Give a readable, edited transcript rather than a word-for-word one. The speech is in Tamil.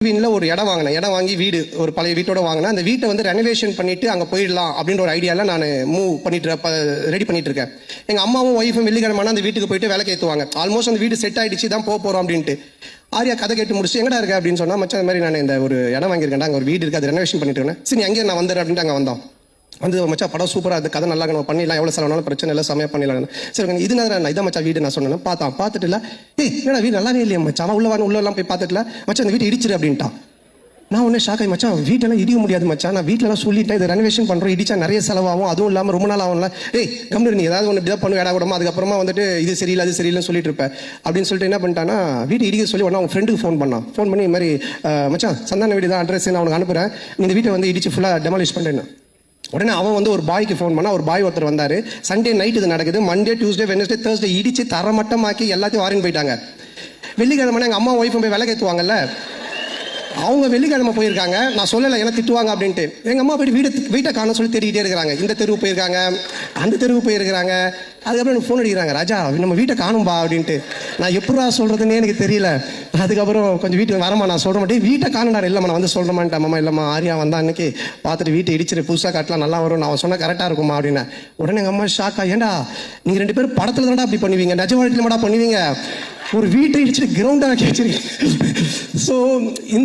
ஒரு இடம் வாங்கினேன். இடம் வாங்கி வீடு ஒரு பழைய வீட்டோட வாங்கினேன். அந்த வீட்டை வந்து ரெனோவேஷன் பண்ணிட்டு அங்கே போயிடலாம் அப்படின்ற ஒரு ஐடியாவில் நான் ரெடி பண்ணிட்டு இருக்கேன். எங்கள் அம்மாவும் ஒய்ஃபும் வெள்ளிக்கிழமை அந்த வீட்டுக்கு போயிட்டு வேலை ஏற்றுவாங்க. ஆல்மோஸ்ட் அந்த வீடு செட் ஆயிடுச்சு, தான் போகிறோம் அப்படின்ட்டு. ஆரியா கதை கேட்டு முடிச்சு எங்கடா இருக்கு அப்படின்னு சொன்னா, மச்சான் இந்த மாதிரி நான் இந்த ஒரு இடம் வாங்கியிருக்கேன், அங்கே ஒரு வீடு இருக்குது, அது ரெனோவேஷன் பண்ணிட்டு இருக்கேன். சரி அங்கேயே நான் வந்துடுறேன் அப்படின்ட்டு அங்கே வந்தோம். வந்து மச்சா படம் சூப்பராக அது கதை நல்லா நம்ம பண்ணிடலாம், எவ்வளோ செலவுனாலும் பிரச்சனை இல்லை, செமையாக பண்ணிடலாம். சரி இது நான் இதான் மச்சா வீடு நான் சொன்னேன். பார்த்துட்டு இல்லை ஏன்னா வீடு நல்லாவே இல்லையா மச்சான், உள்ளெல்லாம் போய் பார்த்துட்டுல மச்சான் அந்த வீட்டு இடிச்சிரு அப்படின்ட்டான். நான் ஒன்றும் ஷாக் ஆகி மச்சான் வீட்டெல்லாம் இடிக்க முடியாது மச்சான், நான் வீட்டிலலாம் சொல்லிட்டேன் இது ரெனோவேஷன் பண்ணுறோம், இடிச்சா நிறைய செலவாகும், அதுவும் இல்லாமல் ரொம்ப நாள் ஆகும்ல, கம்ப்யூட்டர் நீ ஏதாவது ஒன்று இப்படி பண்ணு இடம் கூடமா, அதுக்கப்புறமா வந்துட்டு இது சரியில்லை அது சரியில்லைன்னு சொல்லிட்டு இருப்பேன் அப்படின்னு சொல்லிட்டு என்ன பண்ணிட்டான்னா வீடு இடிக்க சொல்லி உடனே அவங்க ஃப்ரெண்டுக்கு ஃபோன் பண்ணி இந்த மாதிரி மச்சான் சந்தான வீடு தான் அட்ரஸ் நான் அவனுக்கு அனுப்புகிறேன், இந்த வீட்டை வந்து இடிச்சு ஃபுல்லாக டெமாலிஷ் பண்ணுறேன்னு. உடனே அவன் வந்து ஒரு பாய்க்கு ஃபோன் பண்ணா, ஒரு பாய் ஒருத்தர் வந்தார். சண்டே நைட் இது நடக்குது. மண்டே டியூஸ்டே வெனஸ்டே தேர்ஸ்டே இடிச்சு தரமட்டமாக்கி எல்லாத்தையும் வாரின்னு போயிட்டாங்க. வெள்ளிக்கிழமை எங்கள் அம்மா ஒய்ஃபும் போய் விலை ஏற்றுவாங்கல்ல, அவங்க வெள்ளிக்கிழமை போயிருக்காங்க. நான் சொல்லலை ஏன்னா திட்டுவாங்க அப்படின்ட்டு. எங்கள் அம்மா போயிட்டு வீட்டை காண சொல்லி தேடிக்கிட்டே இருக்கிறாங்க. இந்த தெருவு போயிருக்காங்க, அந்த தெருவு போயிருக்கிறாங்க. அதுக்கப்புறம் எனக்கு ஃபோன் அடிக்கிறாங்க, ராஜா நம்ம வீட்டை காணும்பா அப்படின்ட்டு. நான் எப்படா சொல்கிறதுன்னே எனக்கு தெரியல. அதுக்கப்புறம் கொஞ்சம் வீட்டுக்கு வரமா நான் சொல்ல மாட்டேன், வீட்டை காணுனாரு. இல்லைம்மா நான் வந்து சொல்கிறேன்ட்டேன். அம்மா இல்லைம்மா ஆரியா வந்தா அன்னைக்கு பார்த்துட்டு வீட்டை இடிச்சிரு புதுசாக காட்டலாம் நல்லா வரும், நான் சொன்னால் கரெக்டாக இருக்குமா அப்படின்னு. உடனே எங்கள் அம்மா ஷாக்கா, ஏண்டா நீங்கள் 2 பேரும் படத்தில் தானடா அப்படி பண்ணுவீங்க, நிஜ வாழ்க்கையில் மட்டும் பண்ணுவீங்க, ஒரு வீட்டை இடிச்சிட்டு கிரவுண்டாக வச்சிருக்கீங்க. ஸோ இந்த